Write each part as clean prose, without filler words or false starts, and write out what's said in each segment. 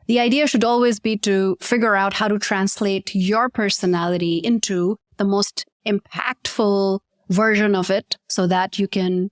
The idea should always be to figure out how to translate your personality into the most impactful version of it so that you can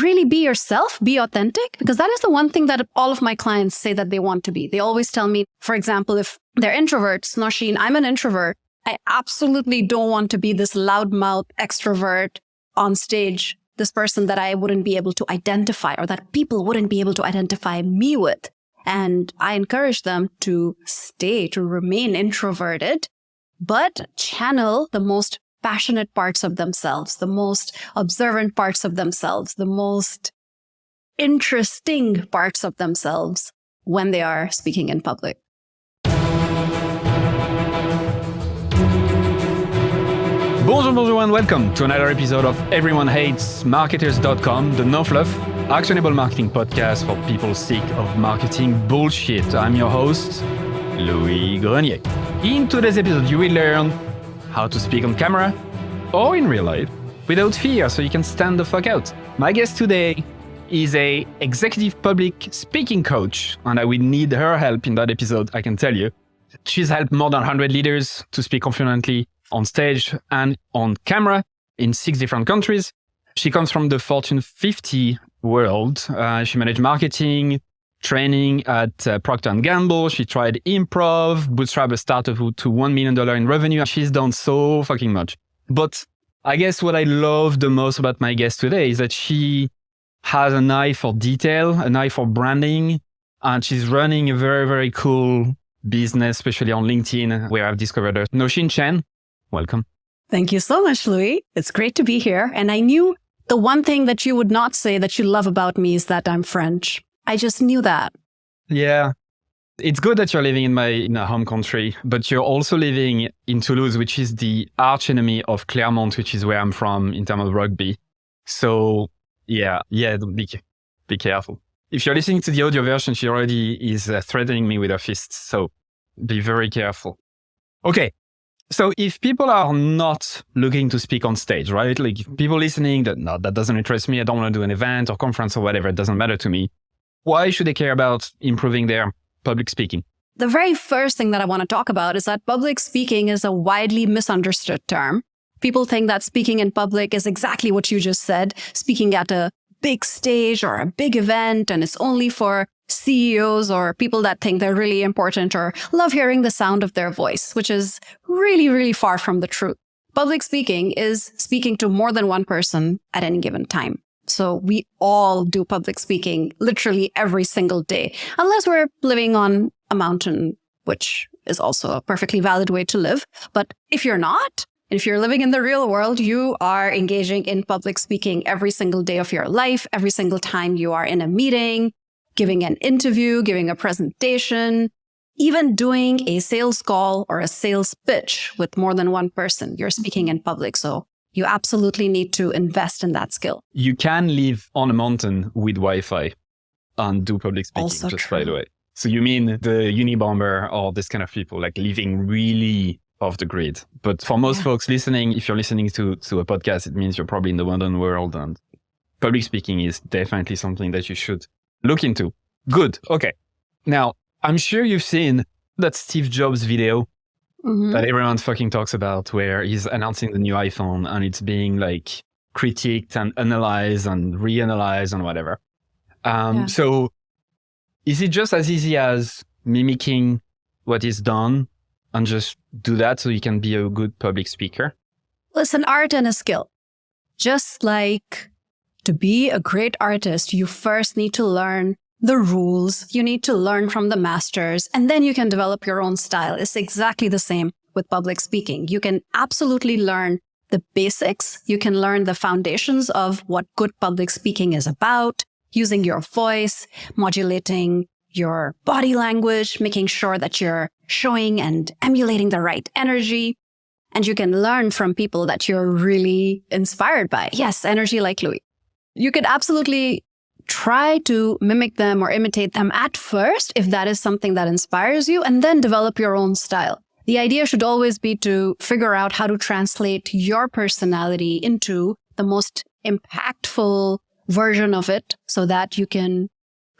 really be yourself, be authentic, because that is the one thing that all of my clients say that they want to be. They always tell me, for example, if they're introverts, Nausheen, I'm an introvert. I absolutely don't want to be this loudmouth extrovert on stage, this person that I wouldn't be able to identify or that people wouldn't be able to identify me with. And I encourage them to remain introverted, but channel the most passionate parts of themselves, the most observant parts of themselves, the most interesting parts of themselves when they are speaking in public. Bonjour and welcome to another episode of Everyone Hates Marketers.com, the no fluff, actionable marketing podcast for people sick of marketing bullshit. I'm your host, Louis Grenier. In today's episode, you will learn how to speak on camera or in real life without fear so you can stand the fuck out. My guest today is a executive public speaking coach, and I will need her help in that episode, I can tell you. She's helped more than 100 leaders to speak confidently on stage and on camera in 6 different countries. She comes from the Fortune 50 world. She managed marketing, training at Procter & Gamble. She tried improv, bootstrap a startup to $1 million in revenue. She's done so fucking much. But I guess what I love the most about my guest today is that she has an eye for detail, an eye for branding, and she's running a very, very cool business, especially on LinkedIn, where I've discovered her. Nausheen CHEN, welcome. Thank you so much, Louis. It's great to be here. And I knew the one thing that you would not say that you love about me is that I'm French. I just knew that. Yeah. It's good that you're living in my home country, but you're also living in Toulouse, which is the arch enemy of Clermont, which is where I'm from in terms of rugby. So yeah, be careful. If you're listening to the audio version, she already is threatening me with her fists. So be very careful. Okay. So if people are not looking to speak on stage, right? Like people listening that doesn't interest me. I don't want to do an event or conference or whatever. It doesn't matter to me. Why should they care about improving their public speaking? The very first thing that I want to talk about is that public speaking is a widely misunderstood term. People think that speaking in public is exactly what you just said, speaking at a big stage or a big event, and it's only for CEOs or people that think they're really important or love hearing the sound of their voice, which is really, really far from the truth. Public speaking is speaking to more than one person at any given time. So we all do public speaking literally every single day, unless we're living on a mountain, which is also a perfectly valid way to live. But if you're not, if you're living in the real world, you are engaging in public speaking every single day of your life, every single time you are in a meeting, giving an interview, giving a presentation, even doing a sales call or a sales pitch with more than one person. You're speaking in public. So you absolutely need to invest in that skill. You can live on a mountain with Wi-Fi and do public speaking, Also just true. by the way. So you mean the Unabomber or this kind of people, like living really off the grid. But for most folks listening, if you're listening to a podcast, it means you're probably in the modern world, and public speaking is definitely something that you should look into. Good. Okay. Now, I'm sure you've seen that Steve Jobs video that everyone fucking talks about, where he's announcing the new iPhone and it's being like critiqued and analyzed and reanalyzed and whatever. So is it just as easy as mimicking what is done and just do that so you can be a good public speaker? Well, it's an art and a skill. Just like to be a great artist, you first need to learn the rules. You need to learn from the masters, and then you can develop your own style. It's exactly the same with public speaking. You can absolutely learn the basics. You can learn the foundations of what good public speaking is about, using your voice, modulating your body language, making sure that you're showing and emulating the right energy. And you can learn from people that you're really inspired by. Yes, energy like Louis. You could absolutely try to mimic them or imitate them at first, if that is something that inspires you, and then develop your own style. The idea should always be to figure out how to translate your personality into the most impactful version of it so that you can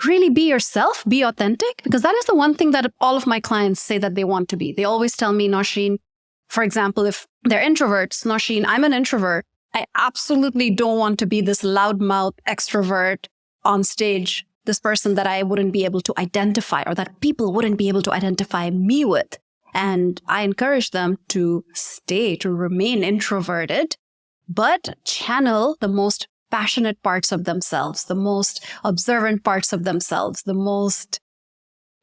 really be yourself, be authentic, because that is the one thing that all of my clients say that they want to be. They always tell me, Nausheen, for example, if they're introverts, Nausheen, I'm an introvert. I absolutely don't want to be this loudmouth extrovert on stage, this person that I wouldn't be able to identify or that people wouldn't be able to identify me with. And I encourage them to remain introverted, but channel the most passionate parts of themselves, the most observant parts of themselves, the most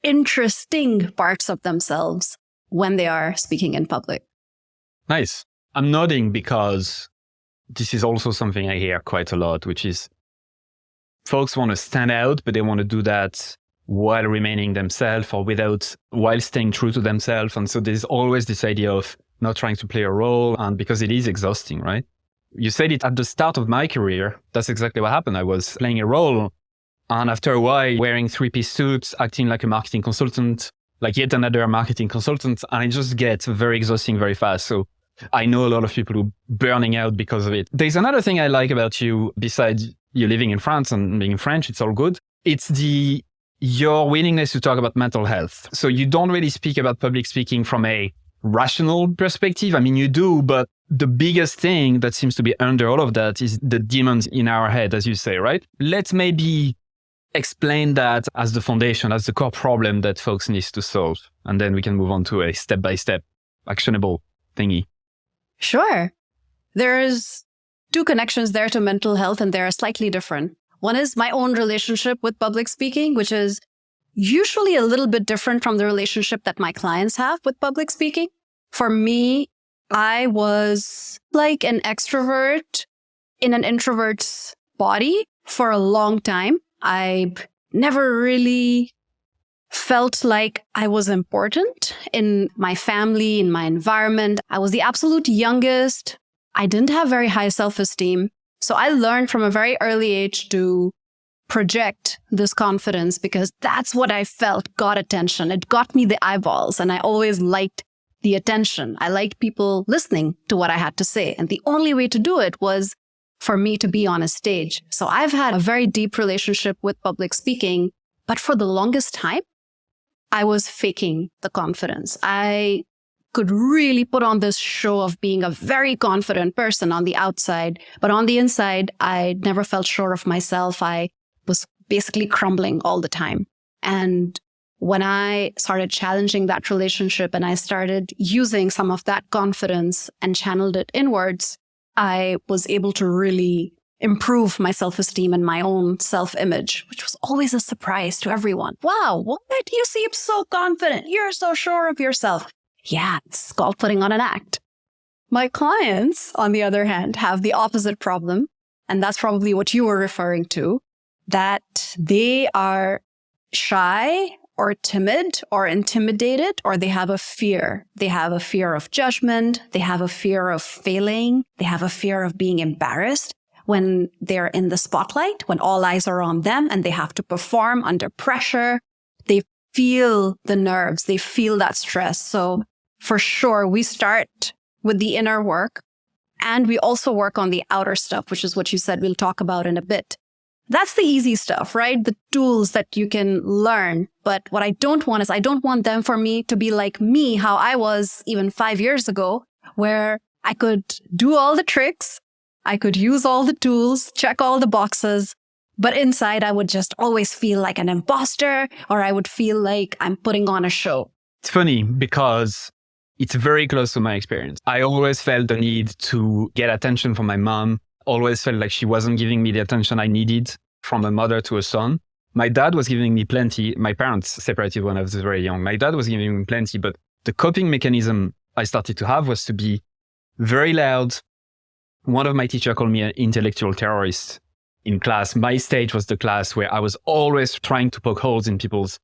interesting parts of themselves when they are speaking in public. Nice. I'm nodding because this is also something I hear quite a lot, which is folks want to stand out, but they want to do that while remaining themselves or while staying true to themselves. And so there's always this idea of not trying to play a role, and because it is exhausting, right? You said it at the start of my career. That's exactly what happened. I was playing a role, and after a while, wearing three-piece suits, acting like a marketing consultant, like yet another marketing consultant, and it just gets very exhausting very fast. So I know a lot of people who are burning out because of it. There's another thing I like about you, besides you living in France and being French, it's all good. It's your willingness to talk about mental health. So you don't really speak about public speaking from a rational perspective. I mean, you do, but the biggest thing that seems to be under all of that is the demons in our head, as you say, right? Let's maybe explain that as the foundation, as the core problem that folks need to solve. And then we can move on to a step-by-step actionable thingy. Sure. There's two connections there to mental health, and they're slightly different. One is my own relationship with public speaking, which is usually a little bit different from the relationship that my clients have with public speaking. For me, I was like an extrovert in an introvert's body for a long time. I never really felt like I was important in my family, in my environment. I was the absolute youngest. I didn't have very high self-esteem. So I learned from a very early age to project this confidence because that's what I felt got attention. It got me the eyeballs, and I always liked the attention. I liked people listening to what I had to say. And the only way to do it was for me to be on a stage. So I've had a very deep relationship with public speaking, but for the longest time, I was faking the confidence. I could really put on this show of being a very confident person on the outside, but on the inside, I never felt sure of myself. I was basically crumbling all the time. And when I started challenging that relationship and I started using some of that confidence and channeled it inwards, I was able to really improve my self-esteem and my own self-image, which was always a surprise to everyone. Wow, what? You seem so confident. You're so sure of yourself. Yeah, it's called putting on an act. My clients, on the other hand, have the opposite problem. And that's probably what you were referring to, that they are shy or timid or intimidated, or they have a fear. They have a fear of judgment. They have a fear of failing. They have a fear of being embarrassed when they're in the spotlight, when all eyes are on them and they have to perform under pressure. They feel the nerves. They feel that stress. So for sure, we start with the inner work, and we also work on the outer stuff, which is what you said we'll talk about in a bit. That's the easy stuff, right? The tools that you can learn. But what I don't want is I don't want them for me to be like me, how I was even 5 years ago, where I could do all the tricks, I could use all the tools, check all the boxes, but inside I would just always feel like an imposter, or I would feel like I'm putting on a show. It's funny because it's very close to my experience. I always felt the need to get attention from my mom, always felt like she wasn't giving me the attention I needed from a mother to a son. My dad was giving me plenty. My parents separated when I was very young. My dad was giving me plenty, but the coping mechanism I started to have was to be very loud. One of my teachers called me an intellectual terrorist in class. My stage was the class where I was always trying to poke holes in people's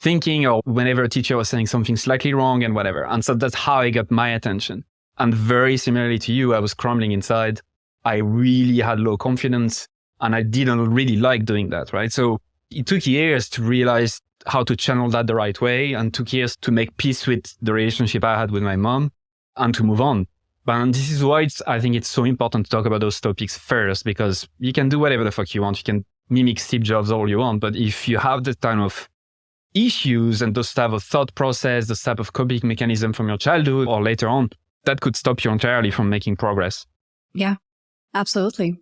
thinking, or whenever a teacher was saying something slightly wrong and whatever. And so that's how I got my attention. And very similarly to you, I was crumbling inside. I really had low confidence and I didn't really like doing that, right? So it took years to realize how to channel that the right way, and took years to make peace with the relationship I had with my mom and to move on. And this is why I think it's so important to talk about those topics first, because you can do whatever the fuck you want. You can mimic Steve Jobs all you want, but if you have the kind of issues and those type of thought process, those type of coping mechanism from your childhood or later on, that could stop you entirely from making progress. Yeah, absolutely.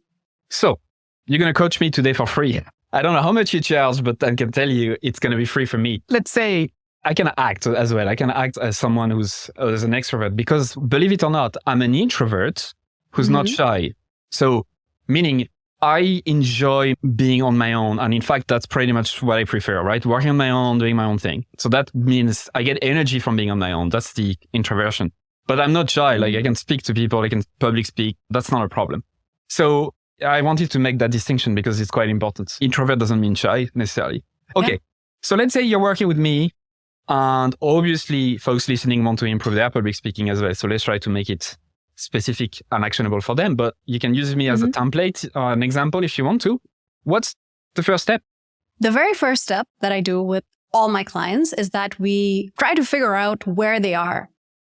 So you're going to coach me today for free. I don't know how much you charge, but I can tell you it's going to be free for me. Let's say I can act as well. I can act as someone who's as an extrovert because believe it or not, I'm an introvert who's not shy. So meaning I enjoy being on my own. And in fact, that's pretty much what I prefer, right? Working on my own, doing my own thing. So that means I get energy from being on my own. That's the introversion. But I'm not shy. Like I can speak to people, I can public speak. That's not a problem. So I wanted to make that distinction because it's quite important. Introvert doesn't mean shy necessarily. Okay. Yeah. So let's say you're working with me and obviously folks listening want to improve their public speaking as well. So let's try to make it specific and actionable for them, but you can use me as a template or an example if you want to. What's the first step? The very first step that I do with all my clients is that we try to figure out where they are.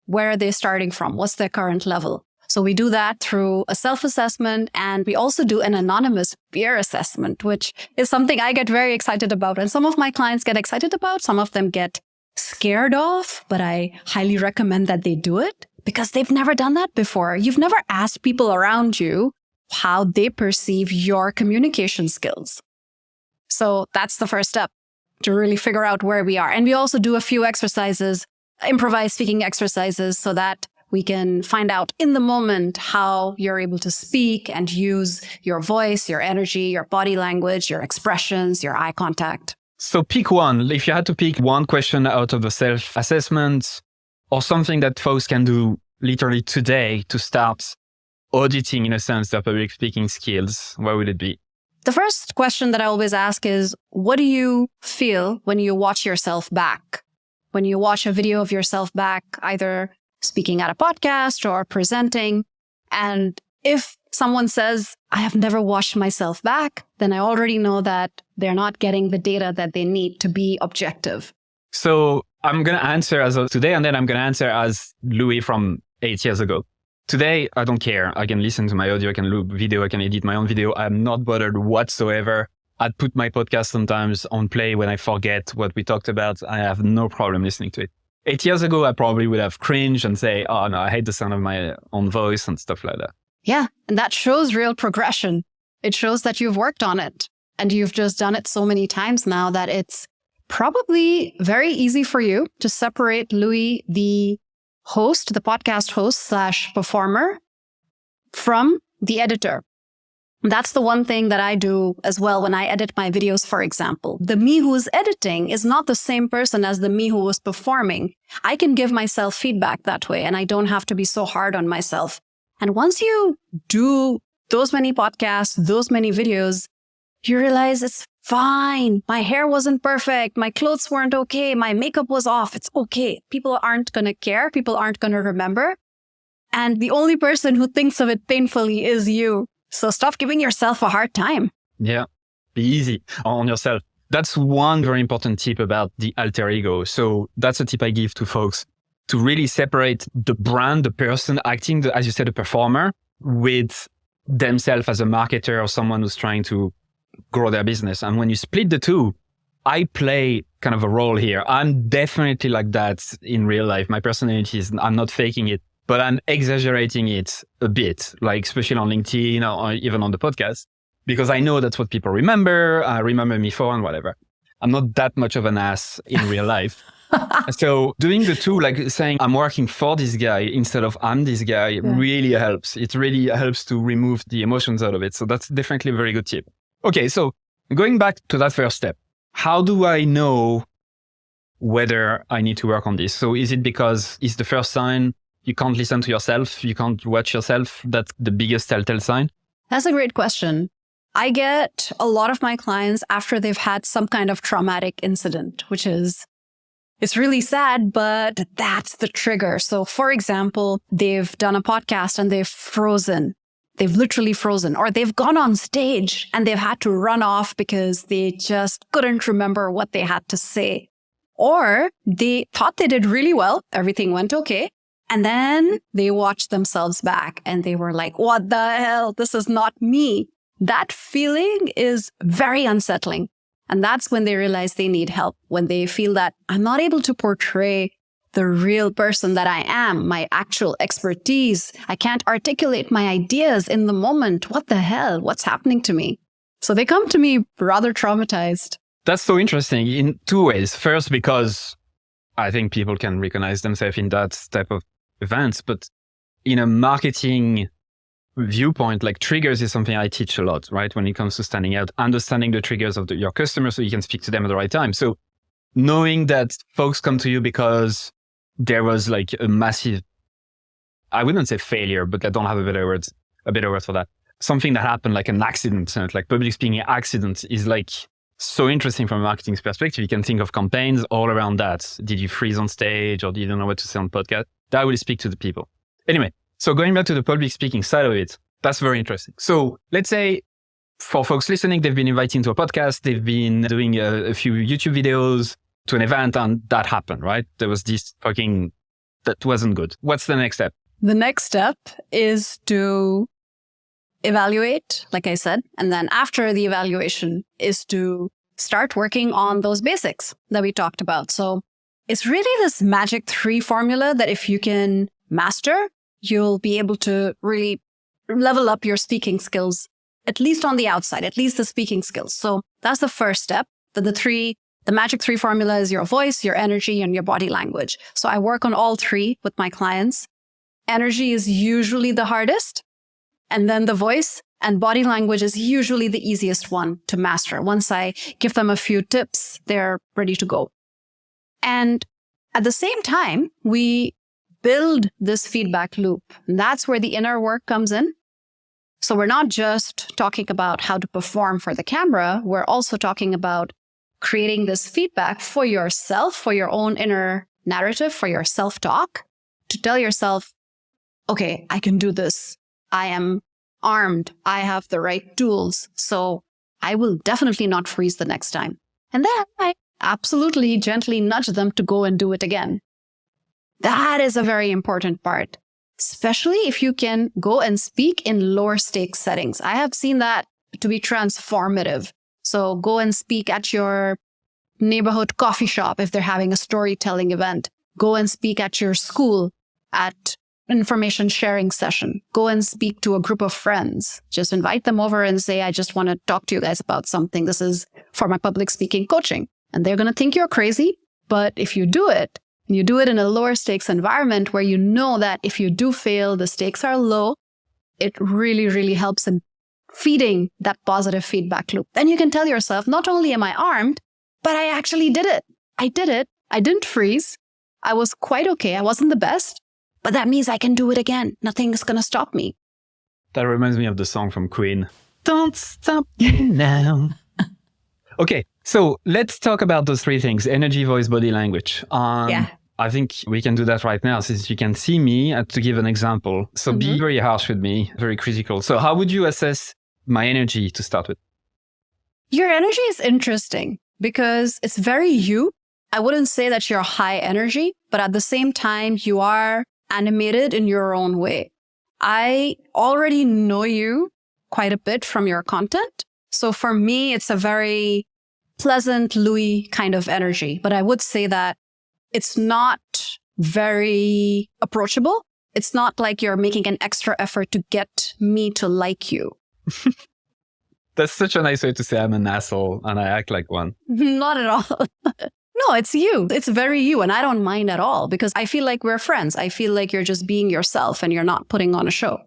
Where are they starting from? What's their current level? So we do that through a self-assessment, and we also do an anonymous peer assessment, which is something I get very excited about. And some of my clients get excited about, some of them get scared of, but I highly recommend that they do it because they've never done that before. You've never asked people around you how they perceive your communication skills. So that's the first step, to really figure out where we are. And we also do a few exercises, improvised speaking exercises, so that we can find out in the moment how you're able to speak and use your voice, your energy, your body language, your expressions, your eye contact. So pick one. If you had to pick one question out of the self-assessment or something that folks can do literally today to start auditing, in a sense, their public speaking skills, what would it be? The first question that I always ask is, what do you feel when you watch yourself back? When you watch a video of yourself back, either speaking at a podcast or presenting. And if someone says, I have never watched myself back, then I already know that they're not getting the data that they need to be objective. So I'm going to answer as of today, and then I'm going to answer as Louis from 8 years ago. Today, I don't care. I can listen to my audio, I can loop video, I can edit my own video. I'm not bothered whatsoever. I'd put my podcast sometimes on play when I forget what we talked about. I have no problem listening to it. 8 years ago, I probably would have cringed and say, oh no, I hate the sound of my own voice and stuff like that. Yeah, and that shows real progression. It shows that you've worked on it and you've just done it so many times now that it's probably very easy for you to separate Louis, the host, the podcast host / performer, from the editor. That's the one thing that I do as well when I edit my videos, for example. The me who is editing is not the same person as the me who was performing. I can give myself feedback that way, and I don't have to be so hard on myself. And once you do those many podcasts, those many videos, you realize it's fine. My hair wasn't perfect. My clothes weren't okay. My makeup was off. It's okay. People aren't going to care. People aren't going to remember. And the only person who thinks of it painfully is you. So stop giving yourself a hard time. Yeah, be easy on yourself. That's one very important tip about the alter ego. So that's a tip I give to folks to really separate the brand, the person acting, as you said, the performer, with themselves as a marketer or someone who's trying to grow their business. And when you split the two, I play kind of a role here. I'm definitely like that in real life. My personality is, I'm not faking it, but I'm exaggerating it a bit, like especially on LinkedIn or even on the podcast, because I know that's what people remember me for and whatever. I'm not that much of an ass in real life. So doing the two, like saying I'm working for this guy instead of I'm this guy, really helps. It really helps to remove the emotions out of it. So that's definitely a very good tip. Okay, so going back to that first step, how do I know whether I need to work on this? So is it because it's the first sign you can't listen to yourself, you can't watch yourself? That's the biggest telltale sign? That's a great question. I get a lot of my clients after they've had some kind of traumatic incident, which is, it's really sad, but that's the trigger. So for example, they've done a podcast and they've frozen. They've literally frozen, or they've gone on stage and they've had to run off because they just couldn't remember what they had to say. Or they thought they did really well. Everything went okay. And then they watched themselves back and they were like, what the hell? This is not me. that feeling is very unsettling. And that's when they realize they need help, when they feel that I'm not able to portray the real person that I am, my actual expertise. I can't articulate my ideas in the moment. What the hell? What's happening to me? So they come to me rather traumatized. That's so interesting in two ways. First, because I think people can recognize themselves in that type of events, but in a marketing viewpoint, like triggers is something I teach a lot, right? When it comes to standing out, understanding the triggers of your customers so you can speak to them at the right time. So knowing that folks come to you because there was like a massive, I wouldn't say failure, but I don't have a better word for that. Something that happened, like an accident, like public speaking accident, is like so interesting from a marketing perspective. You can think of campaigns all around that. Did you freeze on stage, or did you know what to say on podcast? That will speak to the people. Anyway, so going back to the public speaking side of it, that's very interesting. So let's say for folks listening, they've been invited to a podcast, they've been doing a few YouTube videos to an event, and that happened, right? There was this that wasn't good. What's the next step? The next step is to evaluate, like I said, and then after the evaluation is to start working on those basics that we talked about. So it's really this magic 3 formula that if you can master, you'll be able to really level up your speaking skills, at least on the outside, at least the speaking skills. So that's the first step. The magic 3 formula is your voice, your energy, and your body language. So I work on all 3 with my clients. Energy is usually the hardest. And then the voice and body language is usually the easiest one to master. Once I give them a few tips, they're ready to go. And at the same time, we build this feedback loop. And that's where the inner work comes in. So we're not just talking about how to perform for the camera. We're also talking about creating this feedback for yourself, for your own inner narrative, for your self-talk, to tell yourself, okay, I can do this. I am armed. I have the right tools. So I will definitely not freeze the next time. And then I absolutely gently nudge them to go and do it again. That is a very important part, especially if you can go and speak in lower stakes settings. I have seen that to be transformative. So go and speak at your neighborhood coffee shop if they're having a storytelling event. Go and speak at your school at information sharing session. Go and speak to a group of friends. Just invite them over and say, I just want to talk to you guys about something. This is for my public speaking coaching. And they're going to think you're crazy. But if you do it, and you do it in a lower stakes environment where you know that if you do fail, the stakes are low, it really, really helps in feeding that positive feedback loop. Then you can tell yourself, not only am I armed, but I actually did it. I did it. I didn't freeze. I was quite okay. I wasn't the best. But that means I can do it again. Nothing's going to stop me. That reminds me of the song from Queen. Don't stop me now. Okay, so let's talk about those 3 things: energy, voice, body language. Yeah. I think we can do that right now since you can see me to give an example. So be very harsh with me, very critical. So how would you assess my energy to start with? Your energy is interesting because it's very you. I wouldn't say that you're high energy, but at the same time, you are animated in your own way. I already know you quite a bit from your content. So for me, it's a very pleasant, Louis kind of energy. But I would say that it's not very approachable. It's not like you're making an extra effort to get me to like you. That's such a nice way to say I'm an asshole and I act like one. Not at all. No, it's you. It's very you. And I don't mind at all because I feel like we're friends. I feel like you're just being yourself and you're not putting on a show.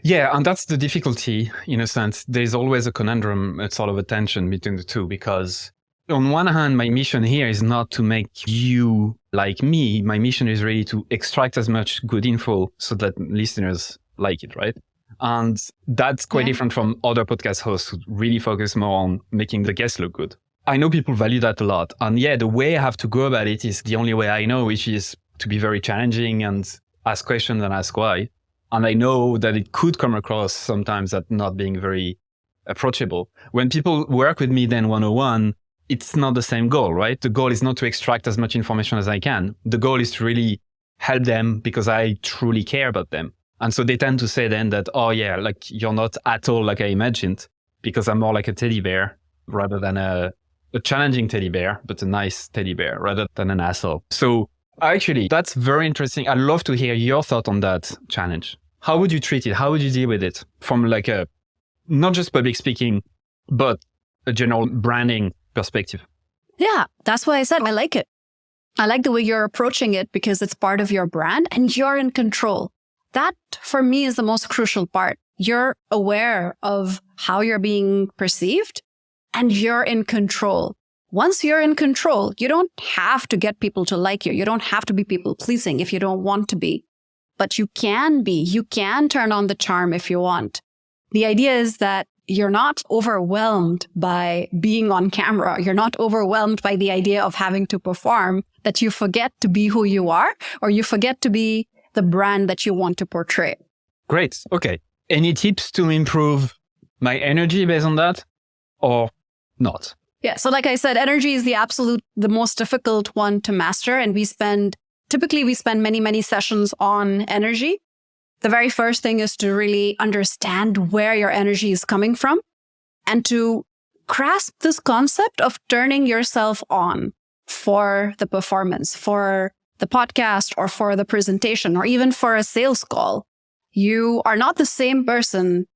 Yeah, and that's the difficulty in a sense. There's always a conundrum, a sort of a tension between the two, because on one hand, my mission here is not to make you like me. My mission is really to extract as much good info so that listeners like it, right? And that's quite different from other podcast hosts who really focus more on making the guests look good. I know people value that a lot. And yeah, the way I have to go about it is the only way I know, which is to be very challenging and ask questions and ask why. And I know that it could come across sometimes as not being very approachable. When people work with me then 101, it's not the same goal, right? The goal is not to extract as much information as I can. The goal is to really help them because I truly care about them. And so they tend to say then that, oh yeah, like you're not at all like I imagined. because I'm more like a teddy bear rather than a challenging teddy bear, but a nice teddy bear rather than an asshole. So actually, that's very interesting. I'd love to hear your thought on that challenge. How would you treat it? How would you deal with it from like a, not just public speaking, but a general branding perspective? Yeah, that's why I said I like it. I like the way you're approaching it because it's part of your brand and you're in control. That, for me, is the most crucial part. You're aware of how you're being perceived and you're in control. Once you're in control, you don't have to get people to like you. You don't have to be people pleasing if you don't want to be. But you can be. You can turn on the charm if you want. The idea is that you're not overwhelmed by being on camera. You're not overwhelmed by the idea of having to perform, that you forget to be who you are, or you forget to be the brand that you want to portray. Great. Okay. Any tips to improve my energy based on that or not? Yeah. So like I said, energy is the most difficult one to master. And typically we spend many, many sessions on energy. The very first thing is to really understand where your energy is coming from and to grasp this concept of turning yourself on for the performance, for the podcast or for the presentation or even for a sales call. You are not the same person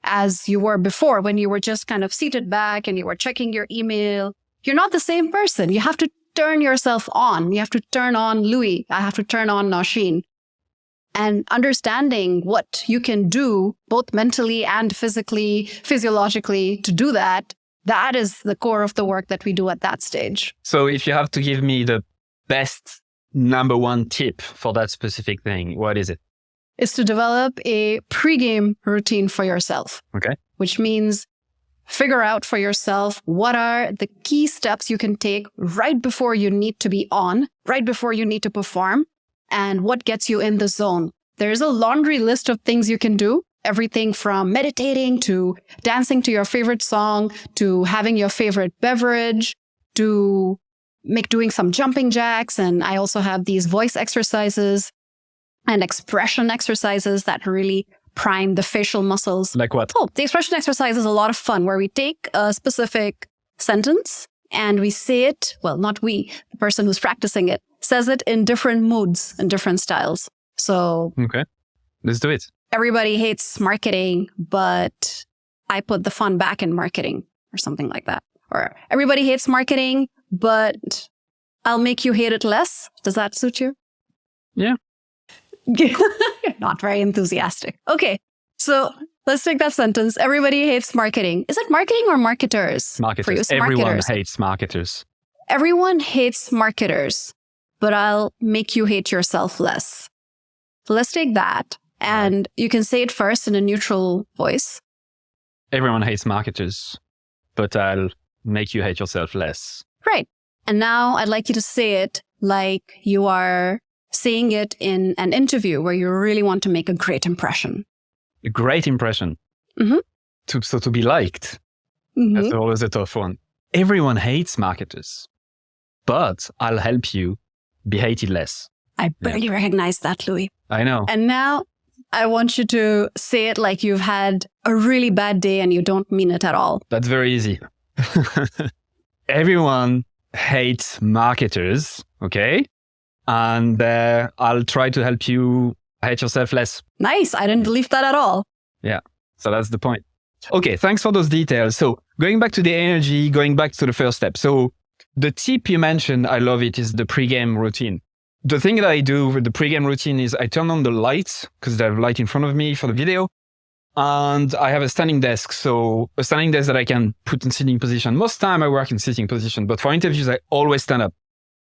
as you were before when you were just kind of seated back and you were checking your email. You're not the same person. You have to turn yourself on. You have to turn on Louis. I have to turn on Nausheen. And understanding what you can do, both mentally and physically, physiologically, to do that, that is the core of the work that we do at that stage. So if you have to give me the best number one tip for that specific thing, what is it? Is to develop a pregame routine for yourself. Okay. Which means figure out for yourself what are the key steps you can take right before you need to be on, right before you need to perform, and what gets you in the zone. There's a laundry list of things you can do, everything from meditating to dancing to your favorite song, to having your favorite beverage, to doing some jumping jacks. And I also have these voice exercises and expression exercises that really prime the facial muscles. Like what? Oh, the expression exercise is a lot of fun where we take a specific sentence and we say it, well, not we, the person who's practicing it, says it in different moods and different styles. So, okay, let's do it. Everybody hates marketing, but I put the fun back in marketing or something like that. Or everybody hates marketing, but I'll make you hate it less. Does that suit you? Yeah. You're not very enthusiastic. Okay, so let's take that sentence. Everybody hates marketing. Is it marketing or marketers? Marketers. For you? So Everyone marketers. hates marketers. Everyone hates marketers, but I'll make you hate yourself less. So let's take that. And you can say it first in a neutral voice. Everyone hates marketers, but I'll make you hate yourself less. Right. And now I'd like you to say it like you are saying it in an interview where you really want to make a great impression. A great impression. Mm-hmm. To be liked. Mm-hmm. That's always a tough one. Everyone hates marketers, but I'll help you be hated less. I barely recognize that, Louis. I know. And now I want you to say it like you've had a really bad day and you don't mean it at all. That's very easy. Everyone hates marketers, okay? And I'll try to help you hate yourself less. Nice. I didn't believe that at all. Yeah. So that's the point. Okay. Thanks for those details. So going back to the energy, going back to the first step. So the tip you mentioned, I love it, is the pregame routine. The thing that I do with the pregame routine is I turn on the lights because they have light in front of me for the video. And I have a standing desk. So a standing desk that I can put in sitting position. Most time I work in sitting position, but for interviews, I always stand up.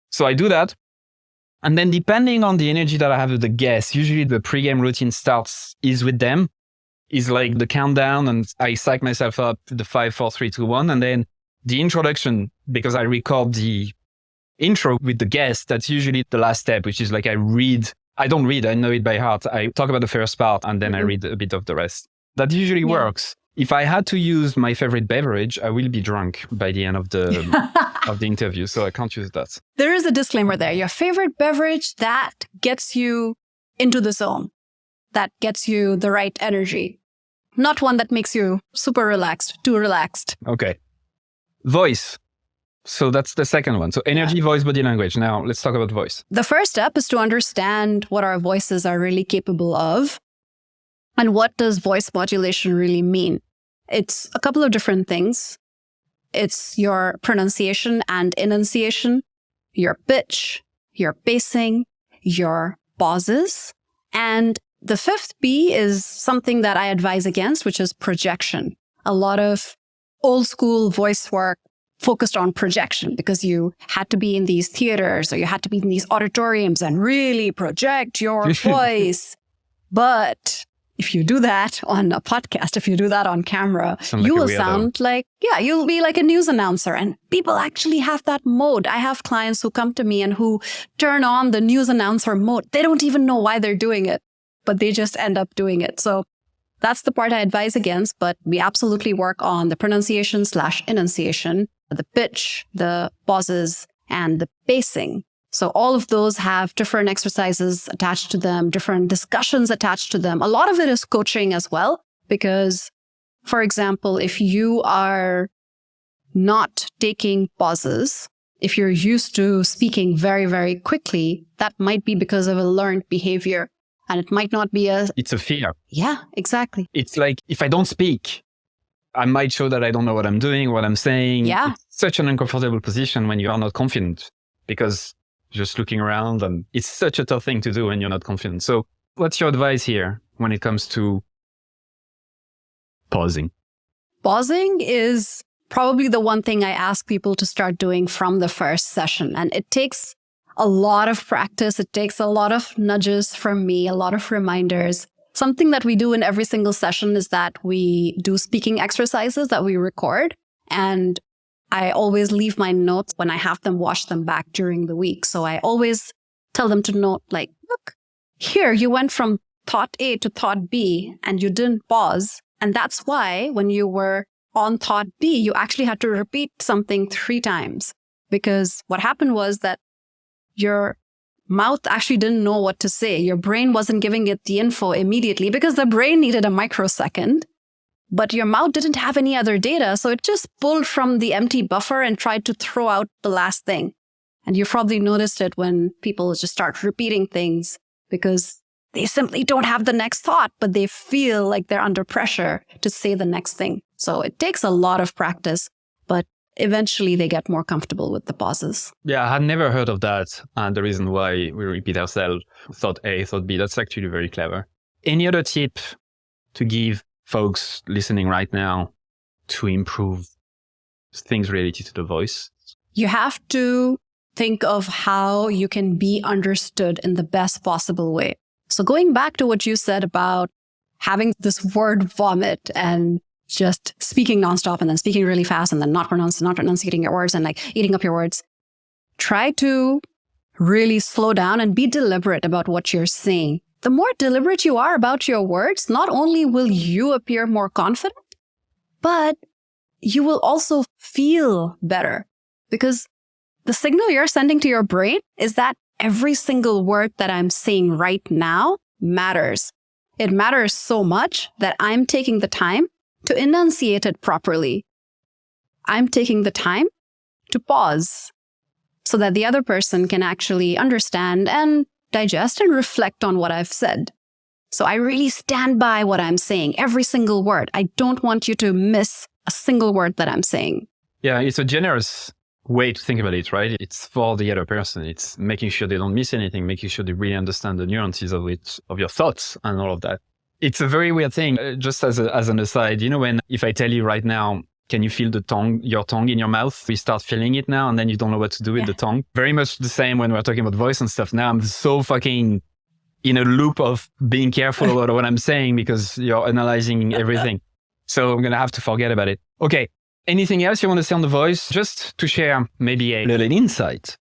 So I do that. And then depending on the energy that I have with the guests, usually the pregame routine is with them, is like the countdown, and I psych myself up to the 5, 4, 3, 2, 1. And then the introduction, because I record the intro with the guest, that's usually the last step, which is like I don't read, I know it by heart. I talk about the first part and then I read a bit of the rest. That usually works. If I had to use my favorite beverage, I will be drunk by the end of the of the interview, so I can't use that. There is a disclaimer there. Your favorite beverage that gets you into the zone, that gets you the right energy. not one that makes you super relaxed, too relaxed. Okay. Voice. So that's the second one. So energy, voice, body language. Now let's talk about voice. The first step is to understand what our voices are really capable of and what does voice modulation really mean. It's a couple of different things. It's your pronunciation and enunciation, your pitch, your pacing, your pauses. And the fifth B is something that I advise against, which is projection. A lot of old school voice work focused on projection because you had to be in these theaters or you had to be in these auditoriums and really project your voice. But if you do that on a podcast, if you do that on camera, you will sound like, you'll be like a news announcer. And people actually have that mode. I have clients who come to me and who turn on the news announcer mode. They don't even know why they're doing it, but they just end up doing it. So that's the part I advise against, but we absolutely work on the pronunciation/enunciation, the pitch, the pauses, and the pacing. So all of those have different exercises attached to them, different discussions attached to them. A lot of it is coaching as well, because, for example, if you are not taking pauses, if you're used to speaking very, very quickly, that might be because of a learned behavior. And it might not be It's a fear. Yeah, exactly. It's like, if I don't speak, I might show that I don't know what I'm doing, what I'm saying. Yeah. It's such an uncomfortable position when you are not confident, because just looking around, and it's such a tough thing to do when you're not confident. So what's your advice here when it comes to pausing? Pausing is probably the one thing I ask people to start doing from the first session. And it takes a lot of practice. It takes a lot of nudges from me, a lot of reminders. Something that we do in every single session is that we do speaking exercises that we record. And I always leave my notes when I have them wash them back during the week. So I always tell them to note, like, look, here you went from thought A to thought B and you didn't pause. And that's why when you were on thought B, you actually had to repeat something 3 times. Because what happened was that your mouth actually didn't know what to say. Your brain wasn't giving it the info immediately because the brain needed a microsecond. But your mouth didn't have any other data, so it just pulled from the empty buffer and tried to throw out the last thing. And you probably noticed it when people just start repeating things because they simply don't have the next thought, but they feel like they're under pressure to say the next thing. So it takes a lot of practice, but eventually they get more comfortable with the pauses. Yeah, I had never heard of that. And the reason why we repeat ourselves, thought A, thought B, that's actually very clever. Any other tip to give folks listening right now to improve things related to the voice? You have to think of how you can be understood in the best possible way. So going back to what you said about having this word vomit and just speaking nonstop and then speaking really fast and then not enunciating your words and like eating up your words, try to really slow down and be deliberate about what you're saying. The more deliberate you are about your words, not only will you appear more confident, but you will also feel better because the signal you're sending to your brain is that every single word that I'm saying right now matters. It matters so much that I'm taking the time to enunciate it properly. I'm taking the time to pause so that the other person can actually understand and digest and reflect on what I've said. So I really stand by what I'm saying, every single word. I don't want you to miss a single word that I'm saying. Yeah, it's a generous way to think about it, right? It's for the other person. It's making sure they don't miss anything, making sure they really understand the nuances of it, of your thoughts and all of that. It's a very weird thing. Just as an aside, if I tell you right now, can you feel your tongue in your mouth? We start feeling it now, and then you don't know what to do with the tongue. Very much the same when we're talking about voice and stuff. Now I'm so fucking in a loop of being careful about what I'm saying because you're analyzing everything. So I'm going to have to forget about it. Okay. Anything else you want to say on the voice? Just to share maybe a little insight.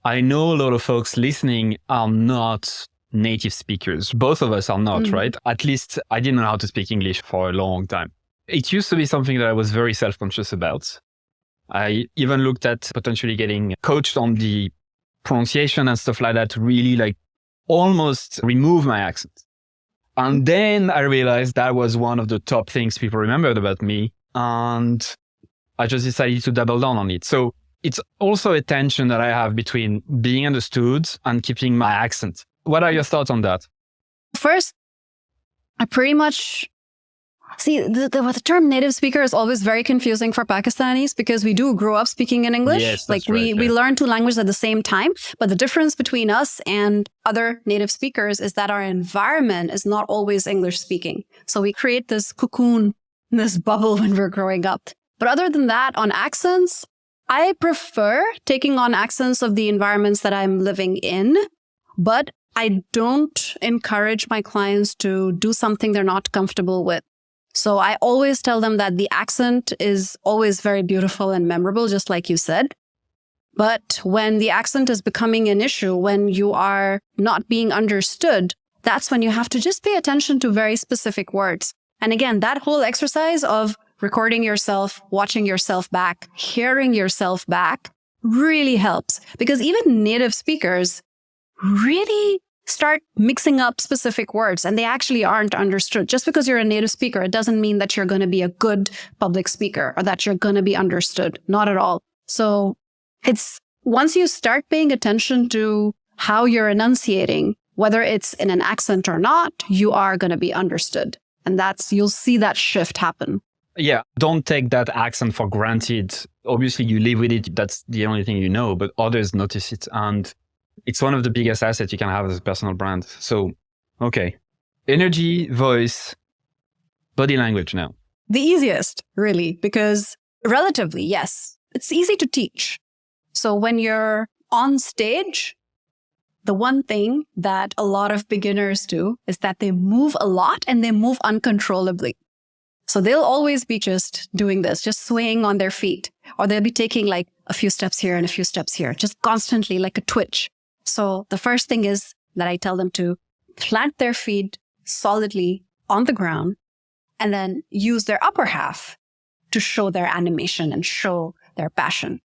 I know a lot of folks listening are not native speakers. Both of us are not, right? At least I didn't know how to speak English for a long time. It used to be something that I was very self-conscious about. I even looked at potentially getting coached on the pronunciation and stuff like that to really almost remove my accent. And then I realized that was one of the top things people remembered about me. And I just decided to double down on it. So it's also a tension that I have between being understood and keeping my accent. What are your thoughts on that? First, I pretty much see the term native speaker is always very confusing for Pakistanis because we do grow up speaking in English. Yes, like we learn two languages at the same time. But the difference between us and other native speakers is that our environment is not always English speaking. So we create this cocoon, this bubble when we're growing up. But other than that, on accents, I prefer taking on accents of the environments that I'm living in, but I don't encourage my clients to do something they're not comfortable with. So I always tell them that the accent is always very beautiful and memorable, just like you said. But when the accent is becoming an issue, when you are not being understood, that's when you have to just pay attention to very specific words. And again, that whole exercise of recording yourself, watching yourself back, hearing yourself back really helps because even native speakers really start mixing up specific words and they actually aren't understood. Just because you're a native speaker, it doesn't mean that you're going to be a good public speaker or that you're going to be understood. Not at all. So it's once you start paying attention to how you're enunciating, whether it's in an accent or not, you are going to be understood. And you'll see that shift happen. Yeah, don't take that accent for granted. Obviously, you live with it. That's the only thing you know, but others notice it. And it's one of the biggest assets you can have as a personal brand. So, okay. Energy, voice, body language now. The easiest, really, because relatively, yes, it's easy to teach. So when you're on stage, the one thing that a lot of beginners do is that they move a lot and they move uncontrollably. So they'll always be just doing this, just swaying on their feet, or they'll be taking like a few steps here and a few steps here, just constantly like a twitch. So the first thing is that I tell them to plant their feet solidly on the ground and then use their upper half to show their animation and show their passion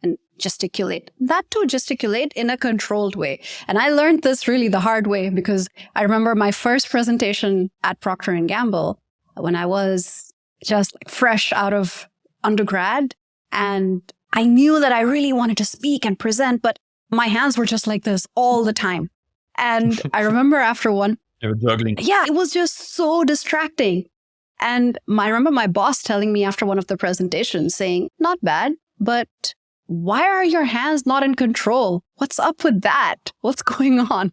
and gesticulate. That too, gesticulate in a controlled way. And I learned this really the hard way because I remember my first presentation at Procter & Gamble when I was just like fresh out of undergrad. And I knew that I really wanted to speak and present, but my hands were just like this all the time. And I remember after one, you were juggling. Yeah, it was just so distracting. And I remember my boss telling me after one of the presentations saying, not bad, but why are your hands not in control? What's up with that? What's going on?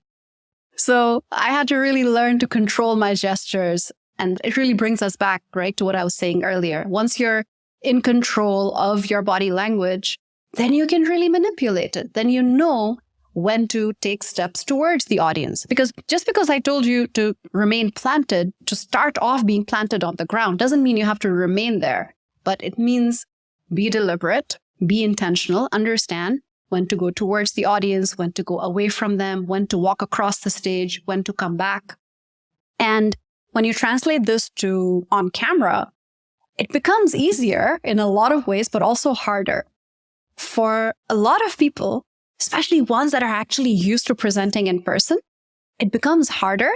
So I had to really learn to control my gestures. And it really brings us back, right, to what I was saying earlier. Once you're in control of your body language, then you can really manipulate it. Then you know when to take steps towards the audience. Because just because I told you to remain planted, to start off being planted on the ground, doesn't mean you have to remain there. But it means be deliberate, be intentional, understand when to go towards the audience, when to go away from them, when to walk across the stage, when to come back. And when you translate this to on camera, it becomes easier in a lot of ways, but also harder. For a lot of people, especially ones that are actually used to presenting in person, it becomes harder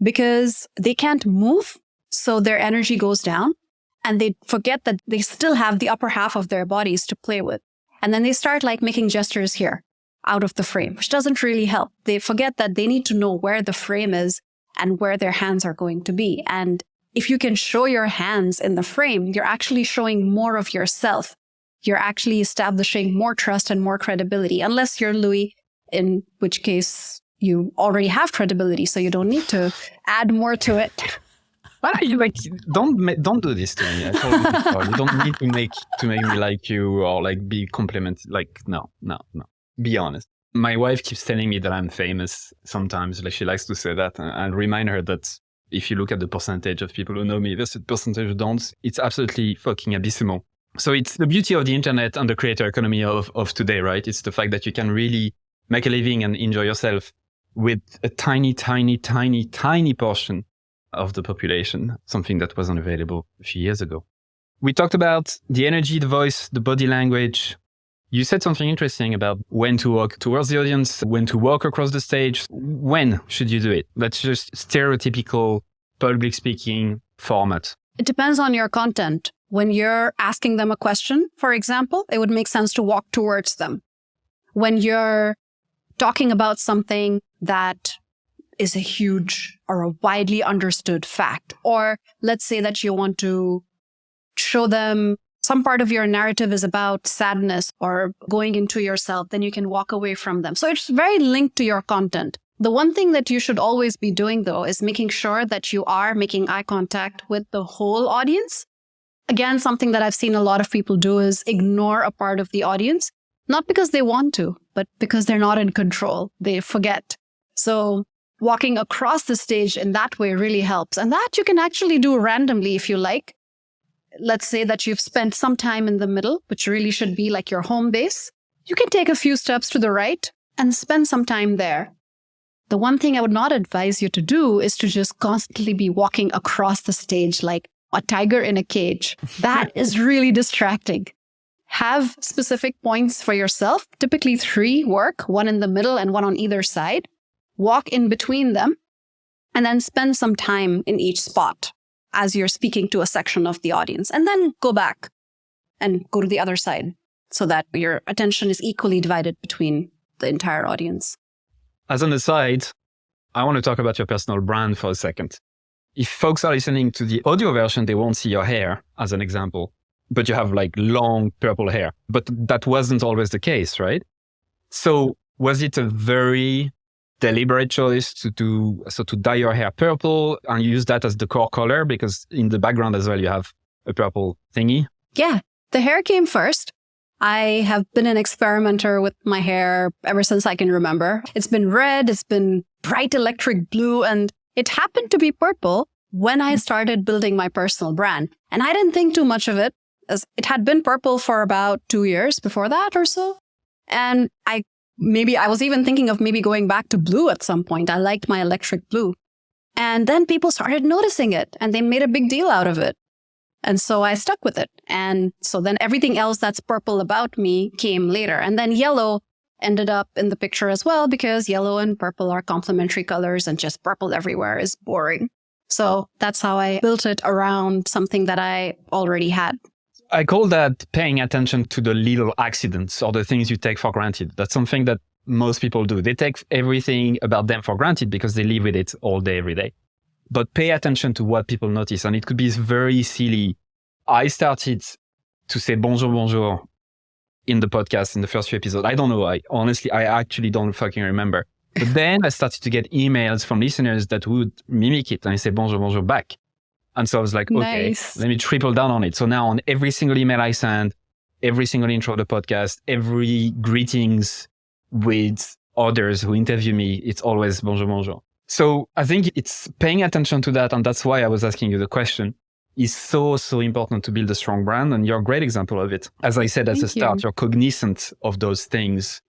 because they can't move, so their energy goes down, and they forget that they still have the upper half of their bodies to play with. And then they start like making gestures here out of the frame, which doesn't really help. They forget that they need to know where the frame is and where their hands are going to be. And if you can show your hands in the frame, you're actually showing more of yourself. You're actually establishing more trust and more credibility, unless you're Louis, in which case you already have credibility, so you don't need to add more to it. Why are you like, don't do this to me. I told you before. You don't need to make me like you or like be complimented. Like, no. Be honest. My wife keeps telling me that I'm famous sometimes. Like she likes to say that, and I remind her that if you look at the percentage of people who know me versus the percentage who don't, it's absolutely fucking abysmal. So it's the beauty of the internet and the creator economy of today, right? It's the fact that you can really make a living and enjoy yourself with a tiny portion of the population, something that wasn't available a few years ago. We talked about the energy, the voice, the body language. You said something interesting about when to walk towards the audience, when to walk across the stage. When should you do it? That's just stereotypical public speaking format? It depends on your content. When you're asking them a question, for example, it would make sense to walk towards them. When you're talking about something that is a huge or a widely understood fact, or let's say that you want to show them some part of your narrative is about sadness or going into yourself, then you can walk away from them. So it's very linked to your content. The one thing that you should always be doing, though, is making sure that you are making eye contact with the whole audience. Again, something that I've seen a lot of people do is ignore a part of the audience, not because they want to, but because they're not in control. They forget. So walking across the stage in that way really helps. And that you can actually do randomly if you like. Let's say that you've spent some time in the middle, which really should be like your home base. You can take a few steps to the right and spend some time there. The one thing I would not advise you to do is to just constantly be walking across the stage like a tiger in a cage. That is really distracting. Have specific points for yourself. Typically 3 work, 1 in the middle and 1 on either side. Walk in between them and then spend some time in each spot as you're speaking to a section of the audience. And then go back and go to the other side so that your attention is equally divided between the entire audience. As an aside, I want to talk about your personal brand for a second. If folks are listening to the audio version, they won't see your hair as an example, but you have like long purple hair. But that wasn't always the case, right? So was it a very deliberate choice to dye your hair purple and use that as the core color? Because in the background as well, you have a purple thingy. Yeah, the hair came first. I have been an experimenter with my hair ever since I can remember. It's been red, it's been bright electric blue, and it happened to be purple when I started building my personal brand. And I didn't think too much of it, as it had been purple for about 2 years before that or so. And I was even thinking of maybe going back to blue at some point. I liked my electric blue. And then people started noticing it and they made a big deal out of it. And so I stuck with it. And so then everything else that's purple about me came later. And then yellow ended up in the picture as well, because yellow and purple are complementary colors and just purple everywhere is boring. So that's how I built it around something that I already had. I call that paying attention to the little accidents or the things you take for granted. That's something that most people do. They take everything about them for granted because they live with it all day, every day. But pay attention to what people notice. And it could be very silly. I started to say bonjour, bonjour in the podcast in the first few episodes. I don't know. I actually don't fucking remember. But then I started to get emails from listeners that would mimic it and I say bonjour, bonjour back. And so I was like, okay, nice. Let me triple down on it. So now on every single email I send, every single intro of the podcast, every greetings with others who interview me, it's always bonjour, bonjour. So I think it's paying attention to that. And that's why I was asking you the question. It's so important to build a strong brand. And you're a great example of it. As I said at the start, you're cognizant of those things.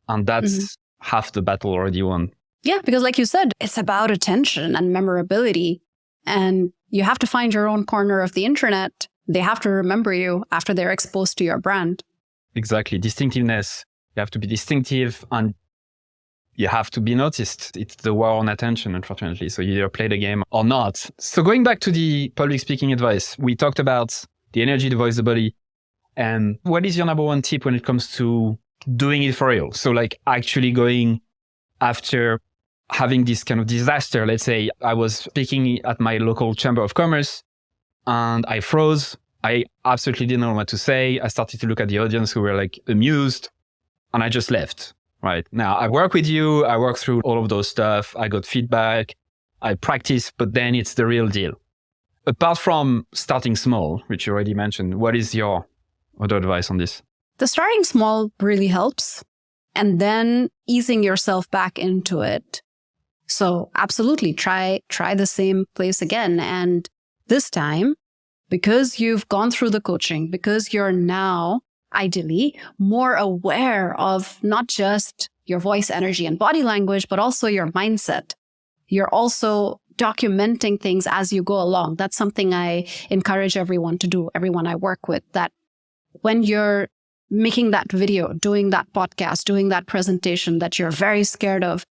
And that's half the battle already won. Yeah, because like you said, it's about attention and memorability. And you have to find your own corner of the internet. They have to remember you after they're exposed to your brand. Exactly. Distinctiveness. You have to be distinctive and you have to be noticed. It's the war on attention, unfortunately. So you either play the game or not. So going back to the public speaking advice, we talked about the energy, the voice, the body. And what is your number one tip when it comes to doing it for real? So like actually going after having this kind of disaster. Let's say I was speaking at my local chamber of commerce and I froze. I absolutely didn't know what to say. I started to look at the audience who were like amused and I just left. Right. Now I work with you. I work through all of those stuff. I got feedback. I practice, but then it's the real deal. Apart from starting small, which you already mentioned, what is your other advice on this? The starting small really helps and then easing yourself back into it. So absolutely try the same place again. And this time, because you've gone through the coaching, because you're now ideally more aware of not just your voice, energy, and body language, but also your mindset. You're also documenting things as you go along. That's something I encourage everyone to do, everyone I work with, that when you're making that video, doing that podcast, doing that presentation that you're very scared of,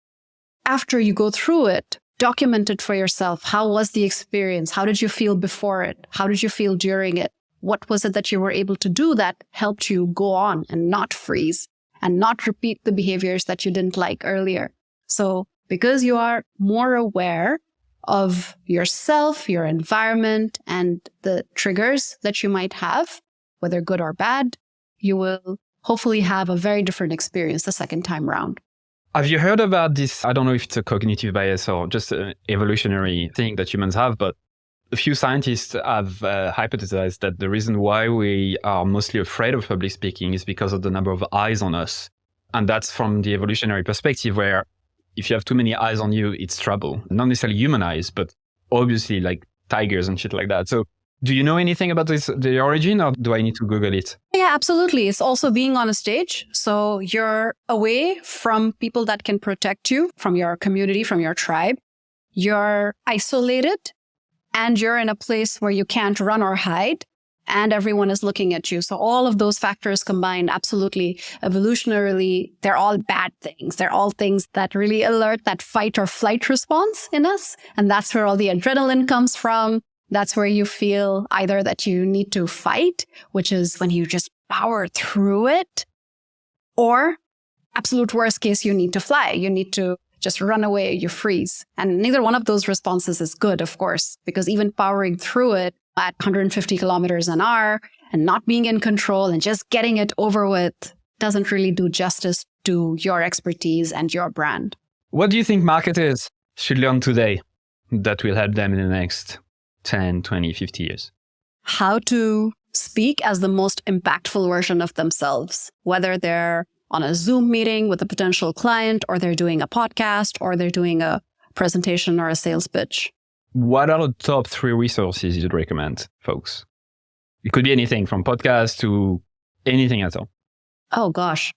after you go through it, document it for yourself. How was the experience? How did you feel before it? How did you feel during it? What was it that you were able to do that helped you go on and not freeze and not repeat the behaviors that you didn't like earlier? So because you are more aware of yourself, your environment, and the triggers that you might have, whether good or bad, you will hopefully have a very different experience the second time round. Have you heard about this? I don't know if it's a cognitive bias or just an evolutionary thing that humans have, but a few scientists have hypothesized that the reason why we are mostly afraid of public speaking is because of the number of eyes on us. And that's from the evolutionary perspective, where if you have too many eyes on you, it's trouble. Not necessarily human eyes, but obviously like tigers and shit like that. So do you know anything about this, the origin, or do I need to Google it? Yeah, absolutely. It's also being on a stage. So you're away from people that can protect you, from your community, from your tribe. You're isolated and you're in a place where you can't run or hide and everyone is looking at you. So all of those factors combined, absolutely, evolutionarily, they're all bad things. They're all things that really alert that fight or flight response in us. And that's where all the adrenaline comes from. That's where you feel either that you need to fight, which is when you just power through it, or absolute worst case, you need to fly. You need to just run away, you freeze. And neither one of those responses is good, of course, because even powering through it at 150 kilometers an hour and not being in control and just getting it over with doesn't really do justice to your expertise and your brand. What do you think marketers should learn today that will help them in the next 10, 20, 50 years? How to speak as the most impactful version of themselves, whether they're on a Zoom meeting with a potential client, or they're doing a podcast, or they're doing a presentation or a sales pitch. What are the top 3 resources you'd recommend, folks? It could be anything from podcasts to anything at all. Oh, gosh.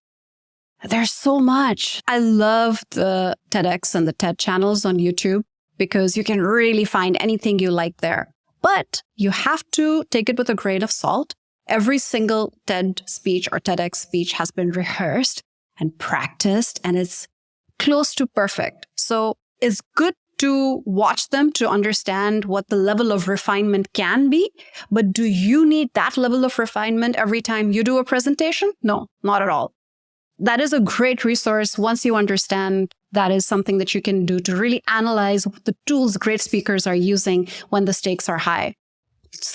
There's so much. I love the TEDx and the TED channels on YouTube because you can really find anything you like there. But you have to take it with a grain of salt. Every single TED speech or TEDx speech has been rehearsed and practiced, and it's close to perfect. So it's good to watch them to understand what the level of refinement can be. But do you need that level of refinement every time you do a presentation? No, not at all. That is a great resource. Once you understand, that is something that you can do to really analyze the tools great speakers are using when the stakes are high.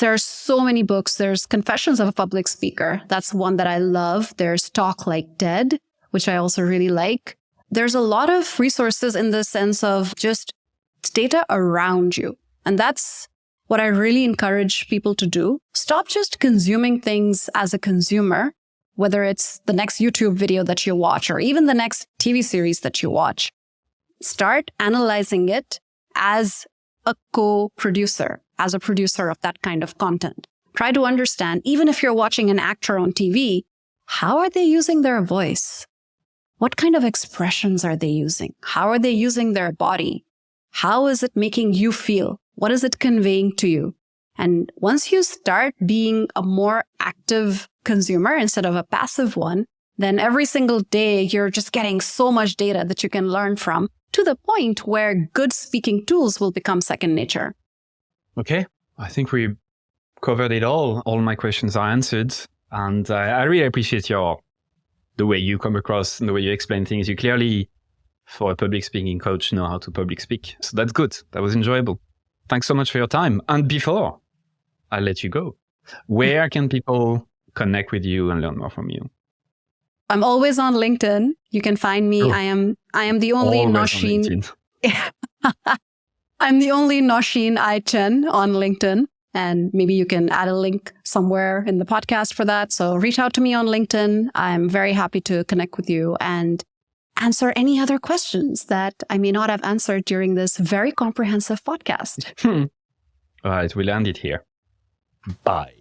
There's so many books. There's Confessions of a Public Speaker. That's one that I love. There's Talk Like Dead, which I also really like. There's a lot of resources in the sense of just data around you. And that's what I really encourage people to do. Stop just consuming things as a consumer, whether it's the next YouTube video that you watch or even the next TV series that you watch. Start analyzing it as a co-producer, as a producer of that kind of content. Try to understand, even if you're watching an actor on TV, how are they using their voice? What kind of expressions are they using? How are they using their body? How is it making you feel? What is it conveying to you? And once you start being a more active consumer instead of a passive one, then every single day you're just getting so much data that you can learn from, to the point where good speaking tools will become second nature. Okay, I think we covered it all. All my questions are answered. And I really appreciate the way you come across and the way you explain things. You clearly, for a public speaking coach, know how to public speak. So that's good. That was enjoyable. Thanks so much for your time. And before I let you go, where can people connect with you and learn more from you? I'm always on LinkedIn. You can find me. Oh. I am the only Nausheen. I'm the only Nausheen CHEN on LinkedIn. And maybe you can add a link somewhere in the podcast for that. So reach out to me on LinkedIn. I'm very happy to connect with you and answer any other questions that I may not have answered during this very comprehensive podcast. All right, we'll end it here. Bye.